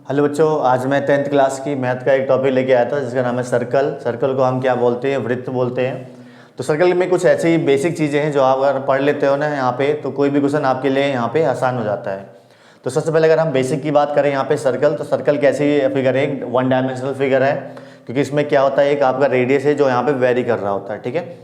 Hello बच्चों, आज मैं 10th क्लास की मैथ का एक टॉपिक लेके आया था जिसका नाम है सर्कल। सर्कल को हम क्या बोलते हैं? वृत्त बोलते हैं। तो सर्कल में कुछ ऐसी बेसिक चीज़ें हैं जो आप अगर पढ़ लेते हो ना यहाँ पे, तो कोई भी क्वेश्चन आपके लिए यहाँ पे आसान हो जाता है। तो सबसे पहले अगर हम बेसिक की बात करें यहाँ पे सर्कल, तो सर्कल कैसी फिगर है? एक वन डायमेंशनल फिगर है, क्योंकि इसमें क्या होता है, एक आपका रेडियस है जो यहाँ पे वेरी कर रहा होता है। ठीक है,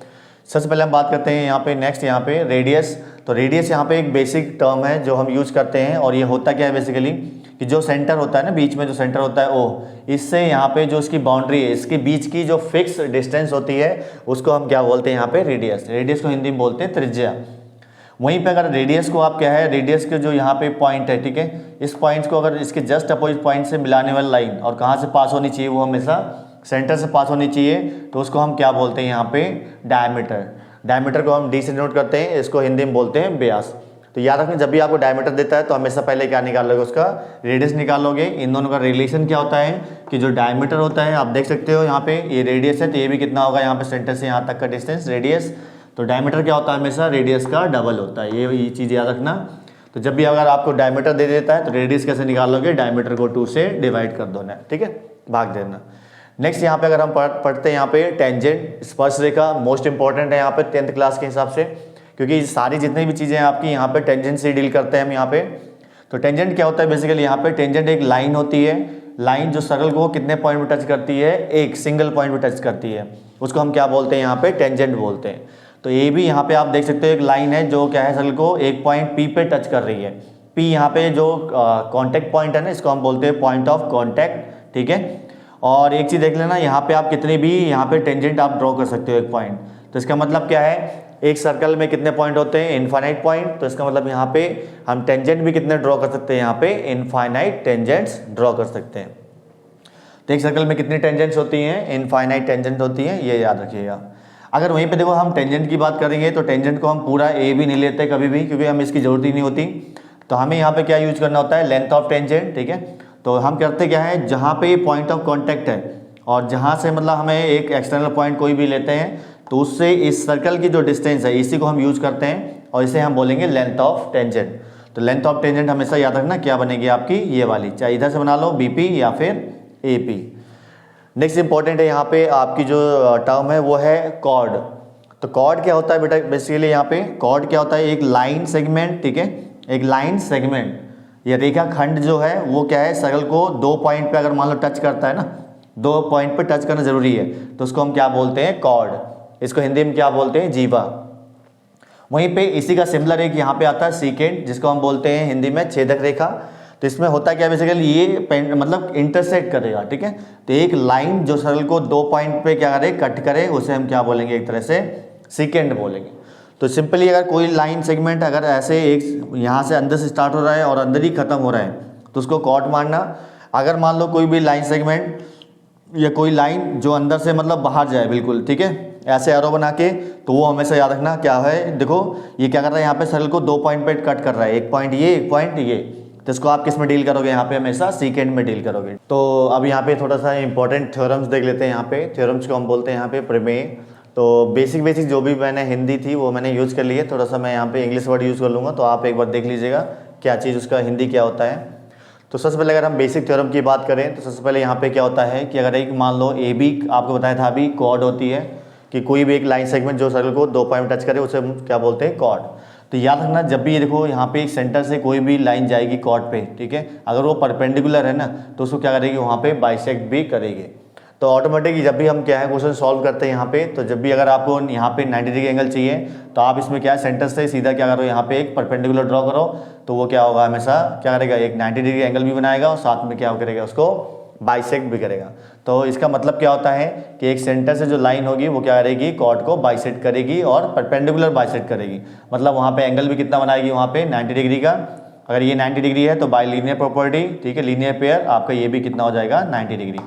सबसे पहले हम बात करते हैं यहाँ पे नेक्स्ट यहाँ पे रेडियस। तो रेडियस यहाँ पे एक बेसिक टर्म है जो हम यूज करते हैं, और ये होता क्या है बेसिकली कि जो सेंटर होता है ना, बीच में जो सेंटर होता है ओ, इससे यहाँ पे जो इसकी बाउंड्री है, इसके बीच की जो फिक्स डिस्टेंस होती है उसको हम क्या बोलते हैं यहाँ पे? रेडियस। रेडियस को हिंदी में बोलते हैं त्रिज्या। वहीं पे अगर रेडियस को आप क्या है, रेडियस के जो यहाँ पे पॉइंट है, ठीक है, इस पॉइंट को अगर इसके जस्ट अपोजिट पॉइंट से मिलाने वाली लाइन और कहाँ से पास होनी चाहिए, वो हमेशा सेंटर से पास होनी चाहिए, तो उसको हम क्या बोलते हैं यहाँ पे? डायमीटर। डायमीटर को हम डी से नोट करते हैं, इसको हिंदी में बोलते हैं व्यास। तो याद रखना, जब भी आपको डायमीटर देता है तो हमेशा पहले क्या निकालोगे? उसका रेडियस निकालोगे। इन दोनों का रिलेशन क्या होता है कि जो डायमीटर होता है, आप देख सकते हो यहाँ पे ये रेडियस है, तो ये भी कितना होगा यहाँ पे? सेंटर से यहाँ तक का डिस्टेंस रेडियस। तो डायमीटर क्या होता है? हमेशा रेडियस का डबल होता है। ये चीज़ याद रखना। तो जब भी अगर आपको डायमीटर दे देता है तो रेडियस कैसे निकालोगे? डायमीटर को 2 से डिवाइड कर देना, ठीक है, भाग देना। नेक्स्ट यहाँ पे अगर हम पढ़ते हैं यहाँ पे टेंजेंट, स्पर्श रेखा मोस्ट इंपॉर्टेंट है यहाँ पे 10th क्लास के हिसाब से, क्योंकि सारी जितनी भी चीज़ें हैं आपकी यहाँ पे टेंजेंट से डील करते हैं हम यहाँ पे। तो टेंजेंट क्या होता है बेसिकली? यहाँ पे टेंजेंट एक लाइन होती है, लाइन जो सर्कल को कितने पॉइंट पे टच करती है? एक सिंगल पॉइंट पे टच करती है, उसको हम क्या बोलते हैं यहाँ पे? टेंजेंट बोलते हैं। तो ये भी यहाँ पे आप देख सकते हो एक लाइन है जो क्या है, सर्कल को एक पॉइंट पी पे टच कर रही है। पी यहाँ पे जो कॉन्टेक्ट पॉइंट है ना, इसको हम बोलते हैं पॉइंट ऑफ कॉन्टैक्ट, ठीक है। और एक चीज़ देख लेना, यहाँ पे आप कितने भी यहाँ पे टेंजेंट आप ड्रॉ कर सकते हो एक पॉइंट। तो इसका मतलब क्या है? एक सर्कल में कितने पॉइंट होते हैं? Infinite point. तो इसका मतलब यहाँ पे हम टेंजेंट भी कितने ड्रॉ कर सकते हैं? यहाँ पे इनफाइनाइट टेंजेंट्स ड्रॉ कर सकते हैं। तो एक सर्कल में कितनी टेंजेंट्स होती हैं? इनफाइनाइट टेंजेंट होती हैं, ये याद रखिएगा। अगर वहीं पे देखो हम टेंजेंट की बात करेंगे तो टेंजेंट को हम पूरा ए भी नहीं लेते कभी भी, क्योंकि हमें इसकी जरूरत ही नहीं होती। तो हमें यहाँ पे क्या यूज करना होता है? लेंथ ऑफ टेंजेंट, ठीक है। तो हम करते क्या है, जहाँ पे पॉइंट ऑफ कॉन्टैक्ट है और जहाँ से मतलब हमें एक एक्सटर्नल पॉइंट कोई भी लेते हैं, तो उससे इस सर्कल की जो डिस्टेंस है इसी को हम यूज करते हैं, और इसे हम बोलेंगे लेंथ ऑफ टेंजेंट। तो लेंथ ऑफ टेंजेंट हमेशा याद रखना क्या बनेगी आपकी? ये वाली, चाहे इधर से बना लो बीपी या फिर एपी। नेक्स्ट इंपॉर्टेंट है यहाँ पे आपकी जो टर्म है वो है कॉर्ड। तो कॉर्ड क्या होता है बेटा? बेसिकली यहाँ पे कॉर्ड क्या होता है? एक लाइन सेगमेंट, ठीक है, एक लाइन सेगमेंट या रेखा खंड जो है वो क्या है, सर्कल को 2 पॉइंट पे अगर मान लो टच करता है ना, 2 पॉइंट पे टच करना जरूरी है, तो उसको हम क्या बोलते हैं? कॉर्ड। इसको हिंदी में क्या बोलते हैं? जीवा। वहीं पे इसी का सिमिलर एक यहाँ पे आता है सीकेंट, जिसको हम बोलते हैं हिंदी में छेदक रेखा। तो इसमें होता क्या बेसिकली, ये मतलब इंटरसेक्ट करेगा, ठीक है। तो एक लाइन जो सर्कल को 2 पॉइंट पे क्या करे, कट करे, उसे हम क्या बोलेंगे? एक तरह से सीकेंट बोलेंगे। तो सिंपली अगर कोई लाइन सेगमेंट अगर ऐसे एक यहाँ से अंदर से स्टार्ट हो रहा है और अंदर ही खत्म हो रहा है, तो उसको कॉर्ड मानना। अगर मान लो कोई भी लाइन सेगमेंट या कोई लाइन जो अंदर से मतलब बाहर जाए बिल्कुल, ठीक है, ऐसे एरो बना के, तो वो हमेशा याद रखना क्या है, देखो ये क्या कर रहा है, यहाँ पे सर्कल को 2 पॉइंट पे कट कर रहा है, एक पॉइंट ये, एक पॉइंट ये। तो इसको आप किस में डील करोगे? यहाँ पे हमेशा सीकेंट में डील करोगे। तो अब यहाँ पे थोड़ा सा इंपॉर्टेंट थ्योरम्स देख लेते हैं। यहाँ पे थ्योरम्स को हम बोलते हैं यहाँ पे प्रमेय। तो बेसिक जो भी मैंने हिंदी थी वो मैंने यूज़ कर ली है, थोड़ा सा मैं यहाँ पे इंग्लिश वर्ड यूज़ कर लूँगा, तो आप एक बार देख लीजिएगा क्या चीज़ उसका हिंदी क्या होता है। तो सबसे पहले अगर हम बेसिक थ्योरम की बात करें तो सबसे पहले यहाँ पे क्या होता है कि अगर एक मान लो ए बी, आपको बताया था अभी, कॉर्ड होती है कि कोई भी एक लाइन सेगमेंट जो सर्कल को 2 पॉइंट टच करे उसे हम क्या बोलते हैं? कॉर्ड। तो याद रखना, जब भी ये देखो यहाँ पे एक सेंटर से कोई भी लाइन जाएगी कॉर्ड पे, ठीक है, अगर वो परपेंडिकुलर है ना, तो उसको क्या करेगी? वहाँ पे बाइसेक्ट भी करेगी। तो ऑटोमेटिक जब भी हम क्या है क्वेश्चन सॉल्व करते हैं यहाँ पे, तो जब भी अगर आपको यहाँ पे 90 डिग्री एंगल चाहिए, तो आप इसमें क्या है, सेंटर से सीधा क्या करो, यहाँ पे एक परपेंडिकुलर ड्रॉ करो, तो वो क्या होगा, हमेशा क्या करेगा, एक 90 डिग्री एंगल भी बनाएगा और साथ में क्या करेगा, उसको बाइसेक्ट भी करेगा। तो इसका मतलब क्या होता है कि एक सेंटर से जो लाइन होगी वो क्या करेगी, कॉर्ड को बाइसेक्ट करेगी और परपेंडिकुलर बाइसेक्ट करेगी। मतलब वहाँ पे एंगल भी कितना बनाएगी, वहाँ पे 90 डिग्री का। अगर ये 90 डिग्री है तो बाय लीनियर प्रॉपर्टी, ठीक है, लीनियर पेयर, आपका ये भी कितना हो जाएगा, 90 डिग्री।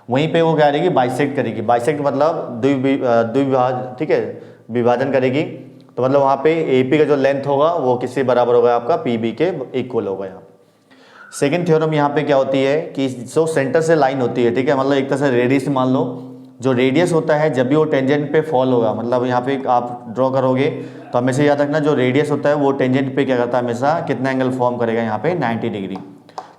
वहीं पे वो क्या करेगी, बाइसेक्ट करेगी। बाइसेक्ट मतलब द्विभाजन, ठीक है, विभाजन करेगी। तो मतलब वहाँ पे AP का जो लेंथ होगा वो किससे बराबर होगा, आपका PB के इक्वल होगा। यहाँ सेकेंड थ्योरम यहाँ पे क्या होती है कि जो सेंटर से लाइन होती है, ठीक है, मतलब एक तरह से रेडियस मान लो, जो रेडियस होता है जब भी वो टेंजेंट पे फॉल होगा, मतलब यहाँ पे आप ड्रॉ करोगे तो हमेशा याद रखना जो रेडियस होता है वो टेंजेंट पे क्या करता है, हमेशा कितना एंगल फॉर्म करेगा, यहाँ पे 90 डिग्री।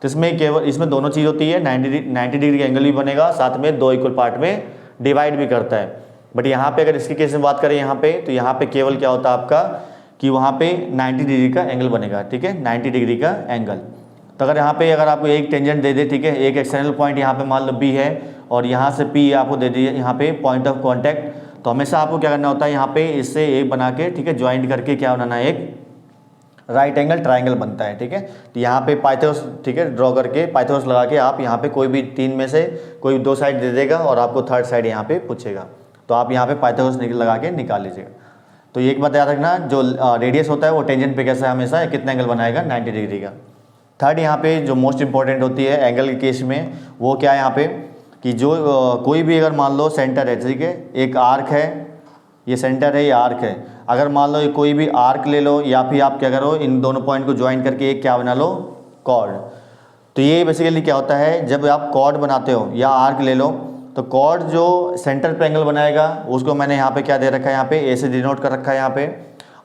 तो इसमें केवल इसमें दोनों चीज़ होती है, 90 डिग्री का एंगल भी बनेगा, साथ में 2 इक्वल पार्ट में डिवाइड भी करता है। बट यहाँ पे अगर इसके केस में बात करें यहाँ पे, तो यहाँ पे केवल क्या होता है आपका कि वहाँ पे 90 डिग्री का एंगल बनेगा, ठीक है, 90 डिग्री का एंगल। तो अगर यहाँ पे अगर आपको एक टेंजेंट दे दे, ठीक है, एक एक्सटर्नल पॉइंट यहाँ पे मान लो बी है और यहाँ से पी आपको दे दिए यहाँ पे पॉइंट ऑफ कॉन्टैक्ट, तो हमेशा आपको क्या करना होता है यहाँ पे इससे एक बना के, ठीक है, ज्वाइंट करके क्या बनाना है, एक राइट एंगल ट्राइंगल बनता है, ठीक है। तो यहाँ पे पाइथागोरस, ठीक है, ड्रॉ करके पाइथागोरस लगा के आप यहाँ पे कोई भी 3 में से कोई 2 साइड दे देगा और आपको थर्ड साइड यहाँ पे पूछेगा, तो आप यहाँ पे पाइथागोरस लगा के निकाल लीजिएगा। तो एक बात याद रखना, जो रेडियस होता है वो टेंजेंट पे कैसा है, हमेशा कितना एंगल बनाएगा, 90 डिग्री का। थर्ड यहाँ पे जो मोस्ट इंपॉर्टेंट होती है एंगल के केस में, वो क्या है यहाँ पे कि जो कोई भी अगर मान लो सेंटर है, ठीक है, एक आर्क है, ये सेंटर है, ये आर्क है, अगर मान लो ये कोई भी आर्क ले लो या फिर आप क्या करो इन दोनों पॉइंट को ज्वाइन करके एक क्या बना लो, कॉर्ड। तो ये बेसिकली क्या होता है, जब आप कॉर्ड बनाते हो या आर्क ले लो, तो कॉर्ड जो सेंटर पे एंगल बनाएगा उसको मैंने यहाँ पे क्या दे रखा है, यहाँ पे ए से डिनोट कर रखा है यहाँ पे।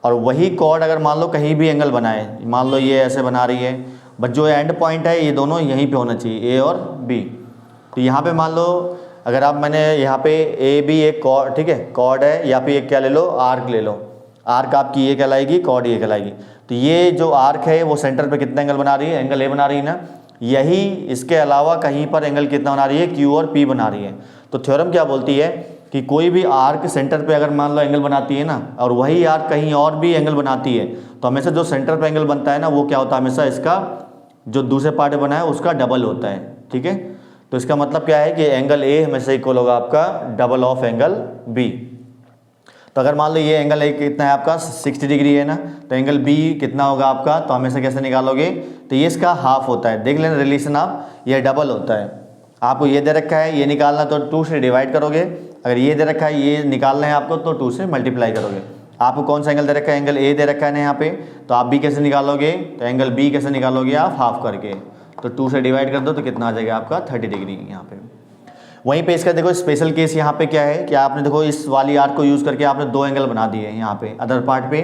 और वही कॉर्ड अगर मान लो कहीं भी एंगल बनाए, मान लो ये ऐसे बना रही है, बट जो एंड पॉइंट है ये दोनों यहीं पे होना चाहिए, ए और बी। तो यहाँ पे मान लो अगर आप मैंने यहाँ पे ए बी एक कॉर्ड, ठीक है, कॉर्ड है, या फिर एक क्या ले लो, आर्क ले लो, आर्क आपकी ये कहलाएगी, कॉर्ड ये कहलाएगी। तो ये जो आर्क है वो सेंटर पे कितना एंगल बना रही है, एंगल ए बना रही है ना, यही इसके अलावा कहीं पर एंगल कितना बना रही है, क्यू और पी बना रही है। तो थ्योरम क्या बोलती है कि कोई भी आर्क सेंटर पे अगर मान लो एंगल बनाती है ना, और वही आर्क कहीं और भी एंगल बनाती है, तो हमेशा जो सेंटर पे एंगल बनता है ना, वो क्या होता है, हमेशा इसका जो दूसरे पार्ट में बना है उसका डबल होता है, ठीक है। तो इसका मतलब क्या है कि एंगल ए हमेशा इक्वल होगा आपका डबल ऑफ एंगल बी। तो अगर मान लो ये एंगल ए कितना है आपका 60 डिग्री है ना, तो एंगल बी कितना होगा आपका, तो हमेशा कैसे निकालोगे, तो ये इसका हाफ होता है, देख लेना रिलेशन आप, ये डबल होता है। आपको ये दे रखा है, ये निकालना तो 2 से डिवाइड करोगे, अगर ये दे रखा है ये निकालना है आपको तो 2 से मल्टीप्लाई करोगे। आपको कौन सा एंगल दे रखा है, एंगल ए दे रखा है ना यहाँ पे, तो आप बी कैसे निकालोगे, तो एंगल बी कैसे निकालोगे आप, हाफ करके, तो 2 से डिवाइड कर दो तो कितना आ जाएगा आपका 30 डिग्री यहाँ पे। वहीं पे इसका देखो स्पेशल केस यहाँ पे क्या है कि आपने देखो इस वाली आर्क को यूज़ करके आपने 2 एंगल बना दिए यहाँ पे अदर पार्ट पे,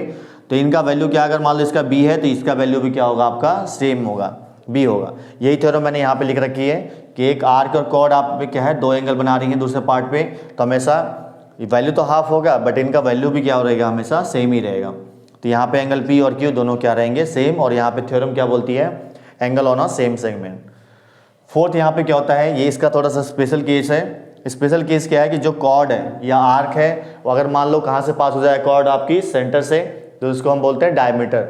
तो इनका वैल्यू क्या, अगर मान लो इसका बी है तो इसका वैल्यू भी क्या होगा आपका, सेम होगा, बी होगा। यही थ्योरम मैंने यहाँ पे लिख रखी है कि एक आर्क और कॉर्ड आप पे क्या है 2 एंगल बना रही है दूसरे पार्ट पे, तो हमेशा वैल्यू तो हाफ होगा बट इनका वैल्यू भी क्या रहेगा, हमेशा सेम ही रहेगा। तो यहाँ पे एंगल पी और क्यू दोनों क्या रहेंगे, सेम। और यहाँ पे थ्योरम क्या बोलती है, angle on a same segment. Fourth यहाँ पे क्या होता है, ये इसका थोड़ा सा स्पेशल केस है। स्पेशल केस क्या है कि जो कॉर्ड है या आर्क है वो अगर मान लो कहाँ से पास हो जाए कॉर्ड आपकी, सेंटर से, तो इसको हम बोलते हैं डायमीटर।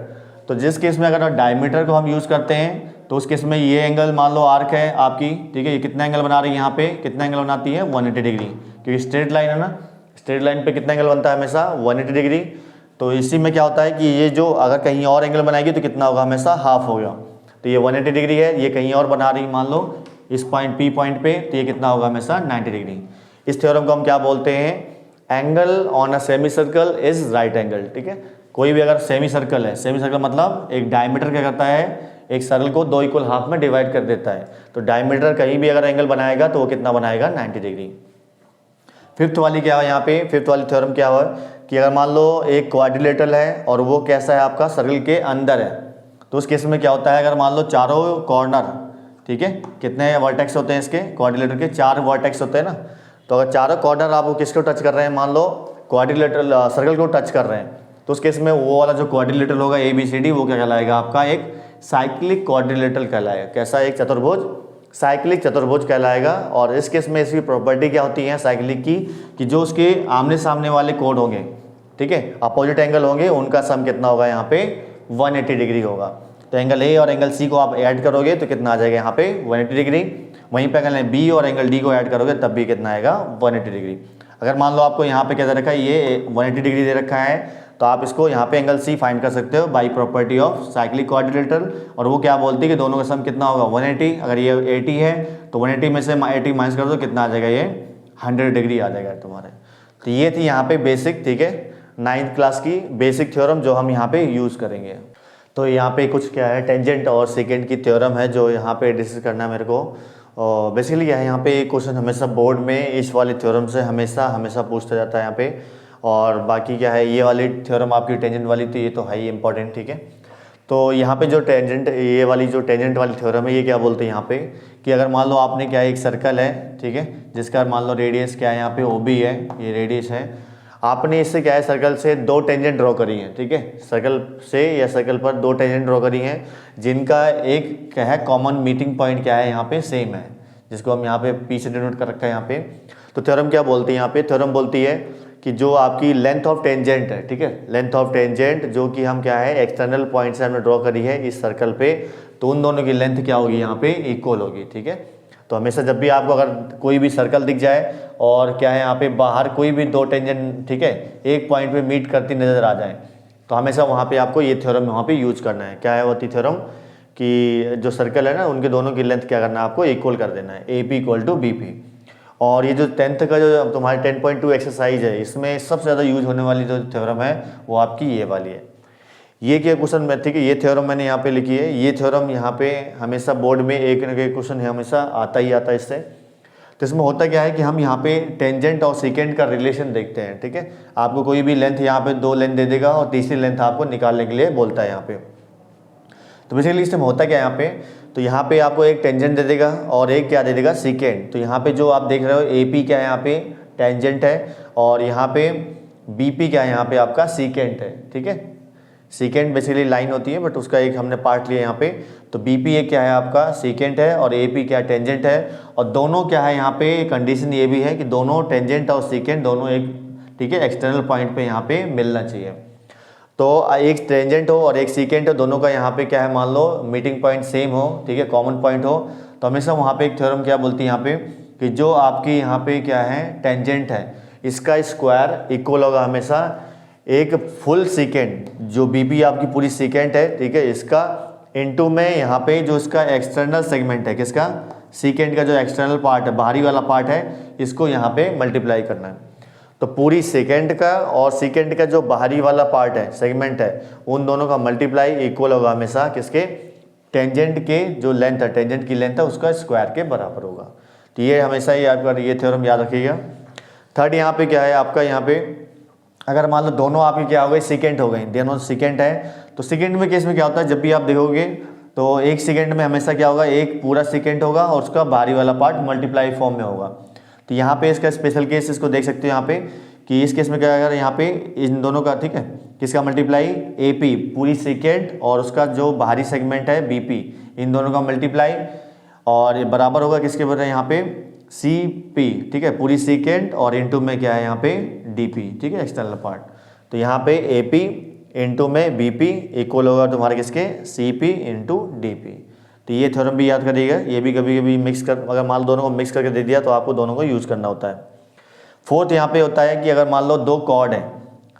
तो जिस केस में अगर डायमीटर को हम यूज़ करते हैं तो उस केस में ये एंगल मान लो आर्क है आपकी, ठीक है, ये कितना एंगल बना रही है, यहाँ पे कितना एंगल बनाती है 180 डिग्री, क्योंकि स्ट्रेट लाइन है ना, स्ट्रेट लाइन पे कितना एंगल बनता है हमेशा 180 डिग्री। तो इसी में क्या होता है कि ये जो अगर कहीं और एंगल बनाएगी तो कितना होगा, हमेशा हाफ होगा। तो ये 180 डिग्री है, ये कहीं और बना रही मान लो इस पॉइंट पी पॉइंट पे, तो ये कितना होगा हमेशा 90 डिग्री। इस थ्योरम को हम क्या बोलते हैं, angle on a semi circle is right angle, ठीक है। कोई भी अगर सेमी सर्कल है, सेमी सर्कल मतलब एक डायमीटर क्या करता है, एक सर्कल को 2 इक्वल हाफ में डिवाइड कर देता है। तो डायमीटर कहीं भी अगर एंगल बनाएगा तो वो कितना बनाएगा, 90 डिग्री। फिफ्थ वाली क्या है यहाँ पे, फिफ्थ वाली थ्योरम क्या है कि अगर मान लो एक क्वाड्रिलेटरल है और वो कैसा है आपका सर्कल के अंदर है, तो उस केस में क्या होता है, अगर मान लो चारों कॉर्नर, ठीक है, कितने वर्टेक्स होते हैं इसके क्वाड्रिलेटरल के, 4 वर्टेक्स होते हैं ना। तो अगर चारों कॉर्नर आप किसको टच कर रहे हैं, मान लो क्वाड्रिलेटरल सर्कल को टच कर रहे हैं, तो उस केस में वो वाला जो क्वाड्रिलेटरल होगा ABCD वो क्या कहलाएगा आपका, एक साइक्लिक क्वाड्रिलेटरल कहलाएगा। कैसा, एक चतुर्भुज, साइक्लिक चतुर्भुज कहलाएगा। और इस केस में इसकी प्रॉपर्टी क्या होती है साइक्लिक की, कि जो उसके आमने सामने वाले कोण होंगे, ठीक है, अपोजिट एंगल होंगे, उनका सम कितना होगा यहाँ पे 180 डिग्री होगा। तो एंगल ए और एंगल सी को आप ऐड करोगे तो कितना आ जाएगा यहाँ पे 180 डिग्री। वहीं पे एंगल बी और एंगल डी को ऐड करोगे तब भी कितना आएगा 180 डिग्री। अगर मान लो आपको यहाँ पे क्या दे रखा है, ये 180 डिग्री दे रखा है, तो आप इसको यहाँ पे एंगल सी फाइंड कर सकते हो by property of cyclic quadrilateral. और वो क्या बोलती है कि दोनों का सम कितना होगा 180। अगर ये 80 है तो 180 में से 80 माइनस कर दो, कितना आ जाएगा, ये 100 डिग्री आ जाएगा तुम्हारे। तो ये थी यहाँ पे बेसिक, ठीक है, 9th क्लास की बेसिक थ्योरम जो हम यहाँ पे यूज़ करेंगे। तो यहाँ पे कुछ क्या है, टेंजेंट और सेकेंड की थ्योरम है जो यहाँ पे डिस्कस करना है मेरे को। और बेसिकली क्या है, यहाँ पे क्वेश्चन हमेशा बोर्ड में इस वाली थ्योरम से हमेशा पूछता जाता है यहाँ पे। और बाकी क्या है, ये वाली थ्योरम आपकी टेंजेंट वाली, तो ये तो है ही इंपॉर्टेंट, ठीक है। तो यहाँ पे जो टेंजेंट, ये वाली जो टेंजेंट वाली थ्योरम है, ये क्या बोलते हैं यहाँ पे कि अगर मान लो आपने क्या है, एक सर्कल है, ठीक है, जिसका मान लो रेडियस क्या है यहाँ पे OB है, ये रेडियस है, आपने इससे क्या है सर्कल से दो टेंजेंट ड्रॉ करी हैं, ठीक है, सर्कल से या सर्कल पर दो टेंजेंट ड्रॉ करी हैं जिनका एक क्या है कॉमन मीटिंग पॉइंट क्या है यहाँ पे सेम है, जिसको हम यहाँ पे P से डिनोट कर रखा है यहाँ पे। तो थ्योरम क्या बोलती है यहाँ पे, थ्योरम बोलती है कि जो आपकी लेंथ ऑफ टेंजेंट है, ठीक है, लेंथ ऑफ टेंजेंट जो कि हम क्या है एक्सटर्नल पॉइंट से हमने ड्रॉ करी है इस सर्कल पे, तो उन दोनों की लेंथ क्या होगी यहाँ पे इक्वल होगी, ठीक है। तो हमेशा जब भी आपको अगर कोई भी सर्कल दिख जाए और क्या है यहाँ पे बाहर कोई भी दो टेंजेंट, ठीक है, एक पॉइंट पे मीट करती नजर आ जाए, तो हमेशा वहाँ पे आपको ये थ्योरम वहाँ पे यूज करना है। क्या है वो थ्योरम कि जो सर्कल है ना उनके दोनों की लेंथ क्या करना है, आपको इक्वल कर देना है, AP = BP। और ये जो 10th का जो तुम्हारे 10.2 एक्सरसाइज है, इसमें सबसे ज़्यादा यूज होने वाली जो थ्योरम है वो आपकी ये वाली है। ये क्या क्वेश्चन में, ठीक है, ये थ्योरम मैंने यहाँ पे लिखी है, ये थ्योरम यहाँ पे हमेशा बोर्ड में एक न एक क्वेश्चन है हमेशा आता ही आता है इससे। तो इसमें होता क्या है कि हम यहाँ पे टेंजेंट और सेकेंड का रिलेशन देखते हैं, ठीक है। आपको कोई भी लेंथ यहाँ पे दो लेंथ दे देगा और तीसरी लेंथ आपको निकालने के लिए बोलता है यहाँ पे। तो बेसिकली इसमें होता क्या है यहाँ पे, तो यहाँ पे आपको एक टेंजेंट दे देगा और एक क्या दे देगा सेकेंड। तो यहाँ पे जो आप देख रहे हो AP क्या है यहाँ पे टेंजेंट है और यहाँ पे BP क्या है यहाँ पे आपका सेकेंड है, ठीक है। सेकेंड बेसिकली लाइन होती है बट उसका एक हमने पार्ट लिया यहाँ पे। तो BP एक क्या है आपका सेकेंड है और AP क्या टेंजेंट है, और दोनों क्या है यहाँ पे कंडीशन ये भी है कि दोनों टेंजेंट और सेकेंड दोनों एक, ठीक है, एक्सटर्नल पॉइंट पे यहाँ पे मिलना चाहिए। तो एक टेंजेंट हो और एक सेकेंड हो, दोनों का यहाँ पे क्या है मान लो मीटिंग पॉइंट सेम हो, ठीक है, कॉमन पॉइंट हो, तो हमेशा वहाँ पे एक थ्योरम क्या बोलती है यहाँ पे कि जो आपकी यहाँ पे क्या है टेंजेंट है इसका स्क्वायर इक्वल होगा हमेशा एक फुल सेकेंड, जो BP आपकी पूरी सेकेंड है, ठीक है, इसका इनटू में यहाँ पे जो इसका एक्सटर्नल सेगमेंट है, किसका सेकेंड का जो एक्सटर्नल पार्ट है, बाहरी वाला पार्ट है, इसको यहाँ पे मल्टीप्लाई करना है। तो पूरी सेकेंड का और सेकेंड का जो बाहरी वाला पार्ट है सेगमेंट है, उन दोनों का मल्टीप्लाई इक्वल होगा हमेशा किसके, टेंजेंट के जो लेंथ है, टेंजेंट की लेंथ है उसका स्क्वायर के बराबर होगा। तो ये हमेशा ही आपका ये थ्योरम याद रखिएगा। थर्ड यहाँ पे क्या है आपका, यहाँ पे अगर मान लो दोनों आपकी क्या हो गई सेकेंड हो गई, दोनों सेकेंड है, तो सेकेंड में केस में क्या होता है, जब भी आप देखोगे तो एक सेकेंड में हमेशा क्या होगा, एक पूरा सेकेंड होगा और उसका बाहरी वाला पार्ट मल्टीप्लाई फॉर्म में होगा। तो यहाँ पे इसका स्पेशल केस इसको देख सकते हो यहाँ पे कि इस केस में क्या अगर यहाँ पे इन दोनों का, ठीक है, किसका मल्टीप्लाई AP पूरी सेकेंड और उसका जो बाहरी सेगमेंट है BP, इन दोनों का मल्टीप्लाई और बराबर होगा किसके बराबर यहाँ पे CP, ठीक है, पूरी सेकेंड और इनटू में क्या है यहाँ पे DP, ठीक है, एक्सटर्नल पार्ट। तो यहाँ पे AP इनटू में BP इक्वल होगा तुम्हारे किसके CP इनटू DP। तो ये थ्योरम भी याद करिएगा, ये भी कभी कभी मिक्स कर, अगर मान लो दोनों को मिक्स करके दे दिया तो आपको दोनों को यूज़ करना होता है। फोर्थ यहाँ पे होता है कि अगर मान लो दो कॉर्ड हैं,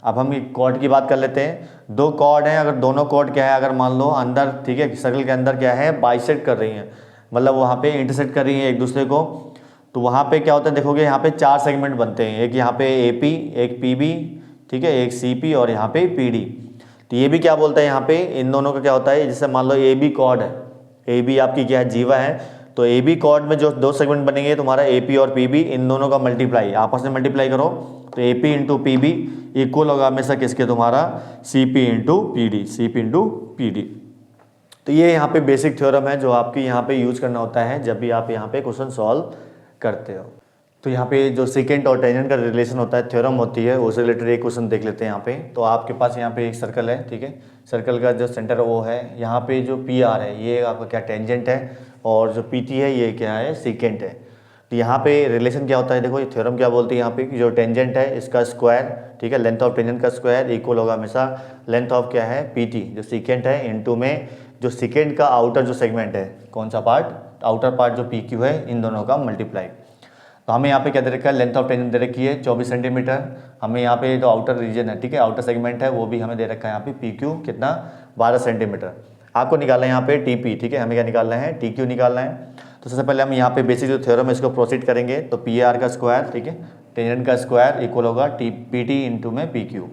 अब हम कॉर्ड की बात कर लेते हैं, दो कॉर्ड हैं, अगर दोनों कॉर्ड क्या है, अगर मान लो अंदर, ठीक है, सर्कल के अंदर क्या है बाइसेक्ट कर रही हैं, मतलब वहाँ पे इंटरसेक्ट कर रही हैं एक दूसरे को, तो वहाँ पे क्या होता है देखोगे यहाँ पे चार सेगमेंट बनते हैं, एक यहाँ पे AP, एक PB, ठीक है, एक CP और यहाँ पे PD। तो ये भी क्या बोलता है यहाँ पे इन दोनों का क्या होता है, जैसे मान लो AB कॉर्ड है, AB आपकी क्या है जीवा है, तो AB कॉर्ड में जो दो सेगमेंट बनेंगे तुम्हारा AP और PB, इन दोनों का मल्टीप्लाई आपस में मल्टीप्लाई करो तो AP इंटू PB इक्वल होगा हमेशा किसके, तुम्हारा CP into PD, CP into PD। तो ये यहाँ पे बेसिक थ्योरम है जो आपकी यहाँ पे यूज करना होता है जब भी आप यहाँ पे क्वेश्चन सॉल्व करते हो। तो यहाँ पे जो सेकेंड और टेंजेंट का रिलेशन होता है, थ्योरम होती है, उससे रिलेटेड एक क्वेश्चन देख लेते हैं यहाँ पे। तो आपके पास यहाँ पे एक सर्कल है, ठीक है, सर्कल का जो सेंटर वो है, यहाँ पे जो PR है ये आपका क्या टेंजेंट है और जो PT है ये क्या है सेकेंड है। तो यहाँ पे रिलेशन क्या होता है, देखो ये थ्योरम क्या बोलती है यहाँ पे कि जो टेंजेंट है इसका स्क्वायर, ठीक है, लेंथ ऑफ टेंजेंट का स्क्वायर इक्वल होगा हमेशा लेंथ ऑफ क्या है PT जो सेकेंड है इनटू में जो सेकेंड का आउटर जो सेगमेंट है, कौन सा पार्ट, आउटर पार्ट जो PQ है, इन दोनों का मल्टीप्लाई। तो हमें यहाँ पे क्या दे रखा है, लेंथ ऑफ टेंजेंट दे रखी है 24 सेंटीमीटर। हमें यहाँ पे जो आउटर रीजन है, ठीक है, आउटर सेगमेंट है वो भी हमें दे रखा है यहाँ पे PQ कितना 12 सेंटीमीटर। आपको निकालना है यहाँ पे TP, ठीक है, हमें क्या निकालना है TQ निकालना है। तो सबसे पहले हम यहाँ पे बेसिक जो थ्योरम है इसको प्रोसीड करेंगे। तो PR का स्क्वायर, ठीक है, टेंजेंट का स्क्वायर इक्वल होगा PT इंटू में PQ।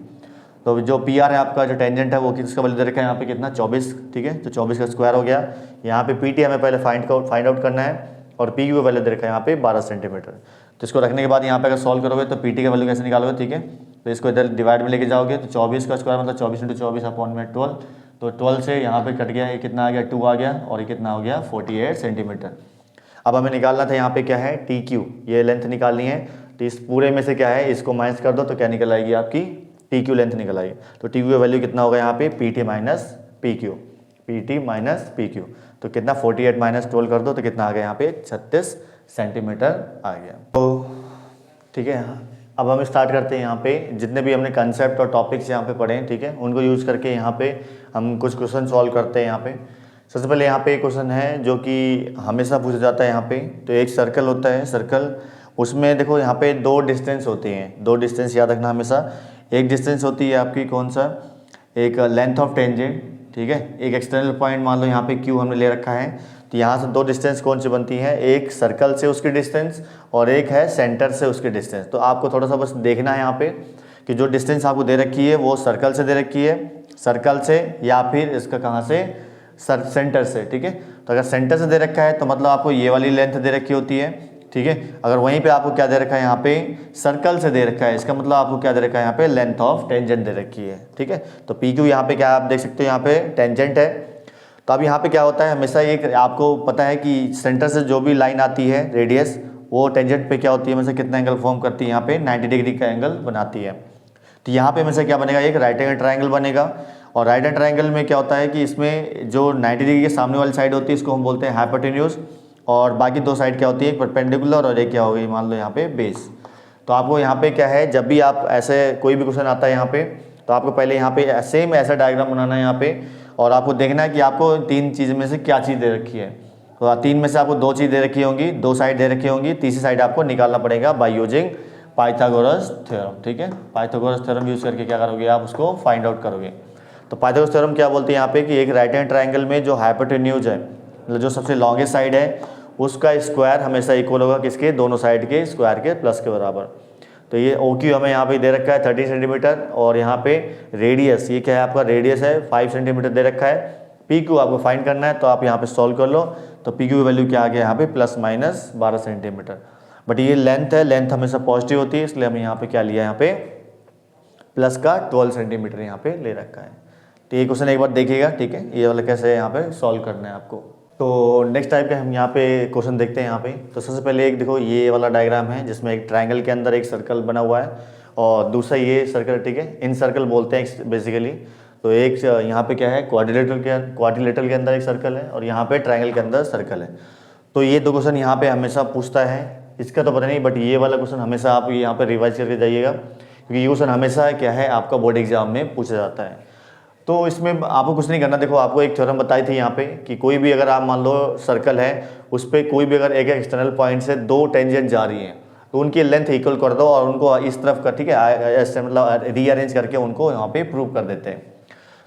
तो जो PR है आपका जो टेंजेंट है वो किसका वैल्यू दे रखा है यहाँ पे कितना 24, ठीक है, तो 24 का स्क्वायर हो गया। यहाँ पे PT हमें पहले फाइंड आउट करना है और PQ का वैल्यू दे रखा है यहाँ पे 12 सेंटीमीटर। तो इसको रखने के बाद यहाँ पे अगर सॉल्व करोगे तो PT का वैल्यू कैसे निकालोगे, ठीक है, तो इसको इधर डिवाइड में लेके जाओगे तो 24 का स्क्वायर मतलब 24 इंटू 24 अपॉन में 12, तो 12 से यहाँ पे कट गया, ये कितना आ गया 2 आ गया, और ये कितना हो गया 48 सेंटीमीटर। अब हमें निकालना था यहाँ पे क्या है टी क्यू, ये लेंथ निकालनी है। तो इस पूरे में से क्या है इसको माइनस कर दो तो क्या निकल आएगी आपकी टी क्यू लेंथ निकल आएगी। तो टी क्यू का वैल्यू कितना होगा यहाँ पे P T minus P Q, P T minus P Q. तो कितना 48 माइनस 12 कर दो तो कितना आ गया यहाँ पे 36 सेंटीमीटर आ गया। तो ठीक है, अब हम स्टार्ट करते हैं यहाँ पे जितने भी हमने कंसेप्ट और टॉपिक्स यहाँ पे पढ़े हैं, ठीक है, उनको यूज़ करके यहाँ पे हम कुछ क्वेश्चन सॉल्व करते हैं। यहाँ पे सबसे पहले यहाँ पे एक क्वेश्चन है जो कि हमेशा पूछा जाता है यहाँ पे। तो एक सर्कल होता है, सर्कल, उसमें देखो यहाँ पे दो डिस्टेंस होती हैं, दो डिस्टेंस याद रखना हमेशा। एक डिस्टेंस होती है आपकी कौन सा, एक लेंथ ऑफ टेंजेंट, ठीक है, एक एक्सटर्नल पॉइंट मान लो यहाँ पे क्यू हमने ले रखा है। तो यहाँ से दो डिस्टेंस कौन सी बनती है, एक सर्कल से उसकी डिस्टेंस और एक है सेंटर से उसकी डिस्टेंस। तो आपको थोड़ा सा बस देखना है यहाँ पे कि जो डिस्टेंस आपको दे रखी है वो सर्कल से दे रखी है, सर्कल से या फिर इसका कहाँ से सेंटर से, ठीक है। तो अगर सेंटर से दे रखा है तो मतलब आपको ये वाली लेंथ दे रखी होती है, ठीक है। अगर वहीं पे आपको क्या दे रखा है यहाँ पे सर्कल से दे रखा है, इसका मतलब आपको क्या दे रखा है यहाँ पे लेंथ ऑफ टेंजेंट दे रखी है, ठीक है। तो पी क्यू यहाँ पे क्या आप देख सकते हो यहाँ पे टेंजेंट है। तो अब यहाँ पे क्या होता है हमेशा एक आपको पता है कि सेंटर से जो भी लाइन आती है रेडियस वो टेंजेंट पे क्या होती है हमेशा कितना एंगल फॉर्म करती है, यहाँ पे 90 डिग्री का एंगल बनाती है। तो यहाँ पे हमेशा क्या बनेगा, एक राइट एंगल ट्रायंगल बनेगा। और राइट एंगल ट्रायंगल में क्या होता है कि इसमें जो 90 डिग्री के सामने वाली साइड होती है इसको हम बोलते हैं हाइपोटेन्यूज, और बाकी दो साइड क्या होती है, एक परपेंडिकुलर और एक क्या होगी मान लो यहाँ पे बेस। तो आपको यहाँ पे क्या है जब भी आप ऐसे कोई भी क्वेश्चन आता है यहाँ पे तो आपको पहले यहाँ पे सेम ऐसा डायग्राम बनाना है यहाँ पे, और आपको देखना है कि आपको तीन चीज़ में से क्या चीज़ दे रखी है। तो तीन में से आपको दो चीज़ दे रखी होंगी, दो साइड दे रखी होंगी, तीसरी साइड आपको निकालना पड़ेगा बाय यूजिंग पाइथागोरस थ्योरम, ठीक है। पाइथागोरस थ्योरम यूज़ करके क्या करोगे आप उसको फाइंड आउट करोगे। तो पाइथागोरस थ्योरम क्या बोलते हैं यहाँ पे कि एक राइट हैंड ट्रायंगल में जो हाइपोटेन्यूज है, मतलब जो सबसे लॉन्गेस्ट साइड है उसका स्क्वायर हमेशा इक्वल होगा किसके, दोनों साइड के स्क्वायर के प्लस के बराबर। तो ये ओ क्यू हमें यहाँ पे दे रखा है 30 सेंटीमीटर, और यहाँ पे रेडियस ये क्या है आपका रेडियस है 5 सेंटीमीटर दे रखा है। पी क्यू आपको फाइंड करना है तो आप यहाँ पे सॉल्व कर लो। तो पी क्यू की वैल्यू क्या आ गया यहाँ पे प्लस माइनस 12 सेंटीमीटर। बट ये लेंथ है, लेंथ हमेशा पॉजिटिव होती है, इसलिए हमें यहाँ पे क्या लिया यहाँ पे प्लस का 12 सेंटीमीटर यहाँ पे ले रखा है। तो ये क्वेश्चन एक बार देखिएगा, ठीक है, ये वाला कैसे यहाँ पे सॉल्व करना है आपको। तो नेक्स्ट टाइप के हम यहाँ पे क्वेश्चन देखते हैं यहाँ पे। तो सबसे पहले एक देखो ये वाला डायग्राम है जिसमें एक ट्रायंगल के अंदर एक सर्कल बना हुआ है और दूसरा ये सर्कल, ठीक है, इन सर्कल बोलते हैं बेसिकली। तो एक यहाँ पे क्या है क्वाड्रिलेटरल के अंदर एक सर्कल है और यहाँ पे ट्रायंगल के अंदर सर्कल है। तो ये दो क्वेश्चन यहाँ पे हमेशा पूछता है, इसका तो पता नहीं, बट ये वाला क्वेश्चन हमेशा आप यहाँ पे रिवाइज करके जाइएगा क्योंकि ये क्वेश्चन हमेशा क्या है आपका बोर्ड एग्जाम में पूछा जाता है। तो इसमें आपको कुछ नहीं करना, देखो आपको एक थ्योरम बताई थी यहाँ पे कि कोई भी अगर आप मान लो सर्कल है उस पर कोई भी अगर एक एक्सटर्नल पॉइंट से दो टेंजेंट जा रही हैं तो उनकी लेंथ इक्वल कर दो और उनको इस तरफ कर, ठीक है, ऐसे मतलब रीअरेंज करके उनको यहाँ पे प्रूव कर देते हैं।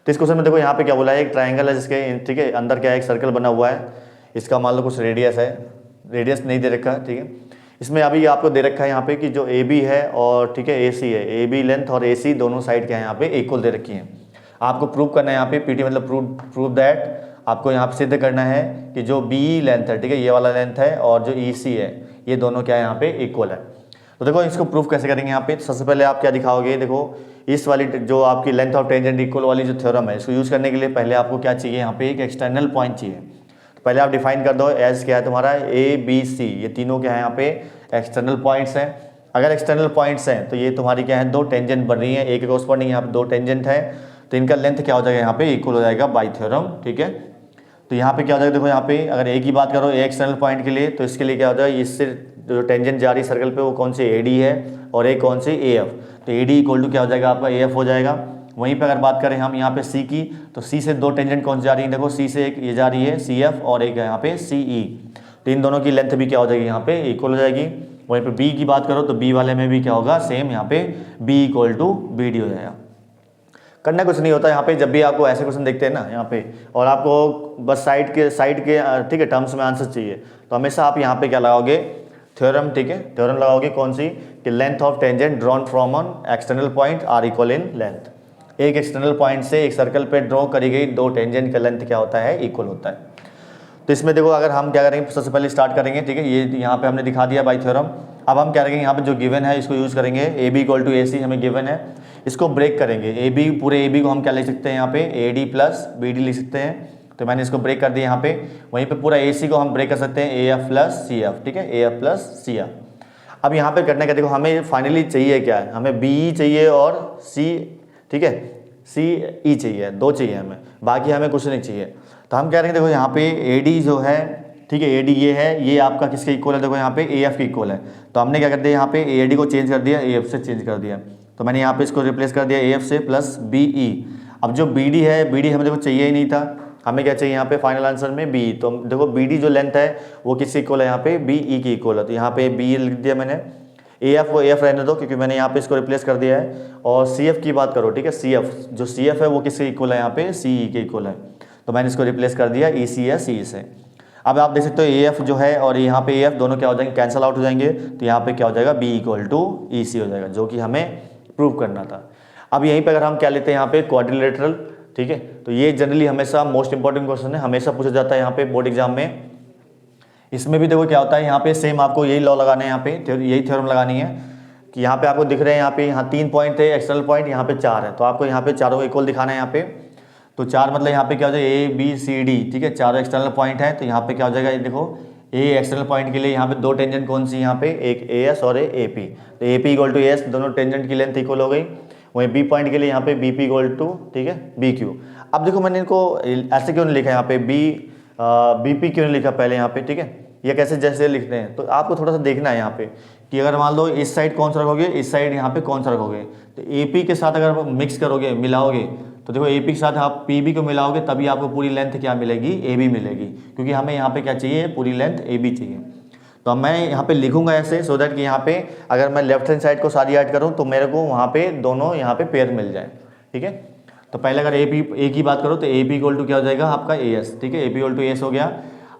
तो इस क्वेश्चन में देखो यहाँ पे क्या बोला है, एक ट्राइंगल है जिसके, ठीक है, अंदर क्या है एक सर्कल बना हुआ है, इसका मान लो कुछ रेडियस है, रेडियस नहीं दे रखा, ठीक है। इसमें अभी आपको दे रखा है यहाँ पे कि जो ए बी है और ठीक है ए सी है, ए बी लेंथ और ए सी दोनों साइड क्या है यहाँ पे इक्वल दे रखी है। आपको प्रूव करना है यहाँ पे पीटी मतलब प्रूव दैट, आपको यहाँ पे सिद्ध करना है कि जो बी लेंथ है, ठीक है, ये वाला लेंथ है और जो ई सी है ये दोनों क्या है यहाँ पे इक्वल है। तो देखो इसको प्रूव कैसे करेंगे यहाँ पे। तो सबसे पहले आप क्या दिखाओगे, देखो इस वाली जो आपकी लेंथ ऑफ टेंजेंट इक्वल वाली जो थ्योरम है इसको यूज़ करने के लिए पहले आपको क्या चाहिए यहाँ पे एक एक्सटर्नल पॉइंट चाहिए। तो पहले आप डिफाइन कर दो एज क्या है तुम्हारा ए बी सी, ये तीनों क्या है यहाँ पे एक्सटर्नल पॉइंट्स हैं। अगर एक्सटर्नल पॉइंट्स हैं तो ये तुम्हारी क्या है दो टेंजेंट बन रही है, एक कोरस्पॉन्डिंग यहाँ पे दो टेंजेंट है, तो इनका लेंथ क्या हो जाएगा यहाँ पे इक्वल हो जाएगा बाय थ्योरम, ठीक है। तो यहाँ पे क्या हो जाएगा, देखो यहाँ पे अगर ए की बात करो ए एक्सटर्नल पॉइंट के लिए तो इसके लिए क्या हो जाएगा, इससे जो टेंजेंट जा रही सर्कल पे वो कौन सी ए डी है और एक कौन सी ए एफ। तो ए डी इक्वल टू क्या हो जाएगा आपका ए एफ हो जाएगा। वहीं पे अगर बात करें हम यहाँ पे सी की तो सी से दो टेंजेंट कौन सी जा रही है, देखो सी से एक ये जा रही है सी एफ और एक यहाँ पे सी ई, तो इन दोनों की लेंथ भी क्या हो जाएगी यहाँ पे इक्वल हो जाएगी। वहीं पे बी की बात करो तो बी वाले में भी क्या होगा सेम, यहाँ पे B equal to B D हो जाएगा। करना कुछ नहीं होता यहाँ पे, जब भी आपको ऐसे क्वेश्चन देखते हैं ना यहाँ पे और आपको बस साइड के ठीक है टर्म्स में आंसर चाहिए तो हमेशा आप यहाँ पे क्या लगाओगे थ्योरम, ठीक है, थ्योरम लगाओगे कौन सी कि length of tangent drawn from on external point are equal in length. एक एक्सटर्नल पॉइंट से एक सर्कल पे ड्रॉ करी गई दो टेंजेंट का लेंथ क्या होता है इक्वल होता है। तो इसमें देखो अगर हम क्या करेंगे, सबसे पहले स्टार्ट करेंगे, ठीक है, ये यहाँ पे हमने दिखा दिया बाई थ्योरम। अब हम क्या करेंगे, यहाँ पे जो गिवन है इसको यूज़ करेंगे, ए बी इक्वल टू ए सी हमें गिवन है, इसको ब्रेक करेंगे। ए बी, पूरे ए बी को हम क्या लिख सकते हैं यहाँ पे, A D plus B D लिख सकते हैं, तो मैंने इसको ब्रेक कर दिया यहाँ पे। वहीं पे पूरा ए सी को हम ब्रेक कर सकते हैं, A F plus C F, ठीक है, A F plus C F. अब यहाँ पे करने का देखो, हमें फाइनली चाहिए क्या है, हमें बी ई चाहिए और सी, ठीक है, सी ई चाहिए, दो चाहिए हमें, बाकी हमें कुछ नहीं चाहिए। तो हम कह रहे हैं देखो यहाँ पे ए डी जो है, ठीक है, ए डी ये है, ये आपका किसके इक्वल है, देखो यहाँ पे ए एफ के इक्वल है। तो हमने क्या कर दिया, यहाँ पे ए डी को चेंज कर दिया, ए एफ से चेंज कर दिया, तो मैंने यहाँ पे इसको रिप्लेस कर दिया ए एफ से प्लस बी ई। अब जो बी डी है, बी डी हमें देखो चाहिए ही नहीं था, हमें क्या चाहिए यहाँ पे फाइनल आंसर में बी। तो देखो बी डी जो लेंथ है वो किसके इक्वल है, यहाँ पे बी ई की इक्वल है, तो यहाँ पे बी लिख दिया मैंने। ए एफ वो ए एफ रहने दो क्योंकि मैंने यहाँ पे इसको रिप्लेस कर दिया है। और सी एफ की बात करो, ठीक है, सी एफ, जो सी एफ है वो किसके इक्वल है, यहाँ पे सी ई के इक्वल है, तो मैंने इसको रिप्लेस कर दिया ई सी या सी से। अब आप देख सकते हो ए एफ जो है और यहाँ पे ए एफ दोनों क्या हो जाएंगे, कैंसल आउट हो जाएंगे, तो यहाँ पे क्या हो जाएगा, बी इक्वल टू ई सी हो जाएगा, जो कि हमें प्रूव करना था। अब यहीं पे अगर हम क्या लेते हैं, यहाँ पे क्वाड्रिलेटरल, ठीक है, तो ये जनरली हमेशा मोस्ट इंपॉर्टेंट क्वेश्चन है, हमेशा पूछा जाता है यहाँ पे बोर्ड एग्जाम में। इसमें भी देखो क्या होता है, यहाँ पे सेम आपको यही लॉ लगाना है, यहाँ पे यही थ्योरम लगानी है कि यहाँ पे आपको दिख रहे हैं, यहाँ 3 पॉइंट थे एक्सटर्नल पॉइंट, यहाँ पे 4 है, तो आपको यहाँ पे चारों को इक्वल दिखाना है यहाँ पे। तो 4 मतलब यहाँ पे क्या हो जाएगा, ए बी सी डी, ठीक है, चारों एक्सटर्नल पॉइंट है, तो यहाँ पे क्या हो जाएगा, ये देखो ए एक्सटर्नल पॉइंट के लिए यहाँ पे दो टेंजेंट कौन सी, यहाँ पे एक ए एस और ए पी, तो A P equal to A S, दोनों टेंजेंट की लेंथ इक्वल हो गई। वहीं बी पॉइंट के लिए यहाँ पे बी पी इक्वल टू, ठीक है, बी क्यू। अब देखो मैंने इनको ऐसे क्यों नहीं लिखा यहाँ पे, बी पी क्यों नहीं लिखा पहले यहाँ पे, ठीक है, ये कैसे जैसे लिखते हैं, तो आपको थोड़ा सा देखना है यहाँ पे कि अगर मान लो इस साइड कौन सा रखोगे, इस साइड यहाँ पे कौन सा रखोगे, तो ए पी के साथ अगर मिक्स करोगे, मिलाओगे, तो देखो ए पी के साथ आप पी बी को मिलाओगे तभी आपको पूरी लेंथ क्या मिलेगी, ए बी मिलेगी, क्योंकि हमें यहाँ पे क्या चाहिए, पूरी लेंथ ए बी चाहिए। तो मैं यहाँ पे लिखूंगा ऐसे, सो दैट कि यहाँ पे अगर मैं लेफ्ट हैंड साइड को सारी ऐड करूँ तो मेरे को वहाँ पे दोनों यहाँ पे पेयर मिल जाए, ठीक है। तो पहले अगर ए की बात करो तो ए पी इक्वल टू क्या हो जाएगा आपका ए एस, ठीक है, A P equal to A S हो गया।